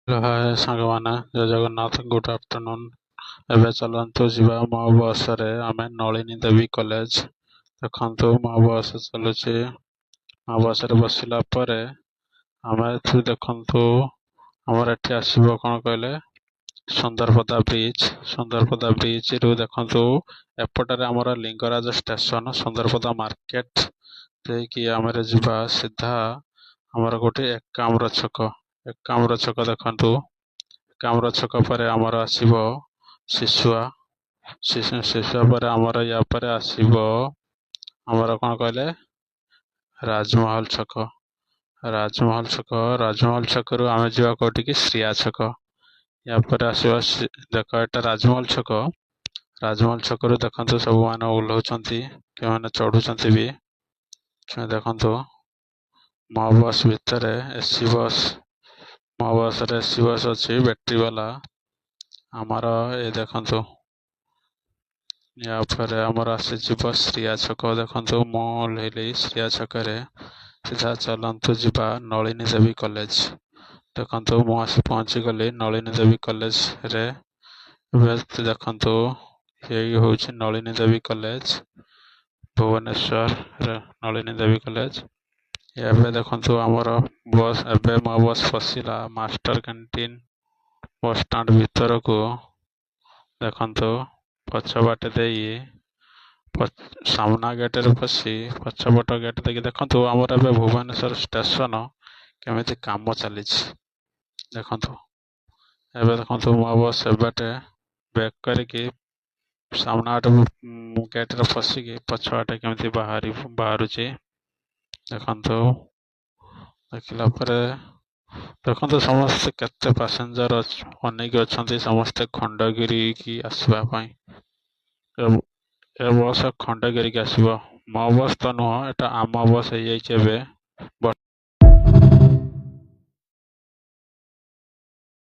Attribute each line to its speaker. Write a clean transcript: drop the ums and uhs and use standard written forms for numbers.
Speaker 1: ହାଏ ସାଙ୍ଗମାନେ, ଜୟ Jagannath, good afternoon. ଏବେ ଚାଲନ୍ତୁ ଯିବା ମୋ ବସରେ ଆମେ ନଳିନୀ ଦେବୀ କଲେଜ। ଦେଖନ୍ତୁ ମୋ ବସ୍ ଚାଲୁଛି। ମୋ ବସରେ ବସିଲା ପରେ ଆମେ ଏଠି ଦେଖନ୍ତୁ ଆମର ଏଠି ଆସିବ କ'ଣ କହିଲେ, ସୁନ୍ଦରପଦା ବ୍ରିଜ। ସୁନ୍ଦରପଦା ବ୍ରିଜରୁ ଦେଖନ୍ତୁ ଏପଟରେ ଆମର ଲିଙ୍ଗରାଜ ଷ୍ଟେସନ, ସୁନ୍ଦରପଦା ମାର୍କେଟ ଦେଇକି ଆମେ ଯିବା ସିଧା ଆମର ଗୋଟେ ଏକାମ୍ର ଛକ। ଏକାମ୍ର ଛକ ଦେଖନ୍ତୁ, ଏକାମ୍ର ଛକ ପରେ ଆମର ଆସିବ ଶିଶୁଆ। ଶିଶୁଆ ପରେ ଆମର ୟା ପରେ ଆସିବ ଆମର କ'ଣ କହିଲେ, ରାଜମହଲ ଛକ। ରାଜମହଲ ଛକରୁ ଆମେ ଯିବା କୋଉଠିକି, ଶ୍ରିୟା ଛକ। ୟା ପରେ ଆସିବ ଦେଖ, ଏଟା ରାଜମହଲ ଛକ। ରାଜମହଲ ଛକରୁ ଦେଖନ୍ତୁ ସବୁମାନେ ଓହ୍ଲଉଛନ୍ତି, କେଉଁମାନେ ଚଢୁଛନ୍ତି ବି। ଦେଖନ୍ତୁ ମୋ ବସ୍ ଭିତରେ ଏସି ବସ୍, ମୋ ବସରେ ଏସି ବସ୍ ଅଛି, ବ୍ୟାଟେରୀ ବାଲା। ଆମର ଏ ଦେଖନ୍ତୁ ୟା ପରେ ଆମର ଆସିଯିବ ଶ୍ରିୟା ଛକ। ଦେଖନ୍ତୁ ମୁଁ ଓହ୍ଲେଇଲି ଶ୍ରିୟା ଛକରେ। ସିଧା ଚାଲନ୍ତୁ ଯିବା ନଳିନୀ ଦେବୀ କଲେଜ। ଦେଖନ୍ତୁ ମୁଁ ଆସି ପହଞ୍ଚିଗଲି ନଳିନୀ ଦେବୀ କଲେଜରେ। ଏବେ ଦେଖନ୍ତୁ ଏଇ ହେଉଛି ନଳିନୀ ଦେବୀ କଲେଜ, ଭୁବନେଶ୍ୱର ନଳିନୀ ଦେବୀ କଲେଜ। ଏବେ ଦେଖନ୍ତୁ ଆମର ବସ୍, ଏବେ ମୋ ବସ୍ ପଶିଲା ମାଷ୍ଟର କ୍ୟାଣ୍ଟିନ୍ ବସଷ୍ଟାଣ୍ଡ ଭିତରକୁ। ଦେଖନ୍ତୁ ପଛ ବାଟେ ଦେଇ ସାମ୍ନା ଗେଟରେ ପଶି ପଛପଟ ଗେଟ୍ ଦେଇକି ଦେଖନ୍ତୁ ଆମର ଏବେ ଭୁବନେଶ୍ୱର ଷ୍ଟେସନ କେମିତି କାମ ଚାଲିଛି। ଦେଖନ୍ତୁ ଏବେ ଦେଖନ୍ତୁ ମୋ ବସ୍ ଏବାଟେ ବ୍ୟାକ୍ କରିକି ସାମ୍ନା ଗେଟ୍ରେ ପଶିକି ପଛ ବାଟେ କେମିତି ବାହାରୁଛି। ଦେଖନ୍ତୁ ଦେଖିଲା ପରେ ଦେଖନ୍ତୁ ସମସ୍ତେ କେତେ ପାସେଞ୍ଜର ଅନେଇକି ଅଛନ୍ତି, ସମସ୍ତେ ଖଣ୍ଡଗିରି କି ଆସିବା ପାଇଁ। ଏ ବସ୍ ଖଣ୍ଡଗିରି କି ଆସିବ। ମୋ ବସ୍ ତ ନୁହଁ, ଏଟା ଆମ ବସ୍ ହେଇଯାଇଛି ଏବେ।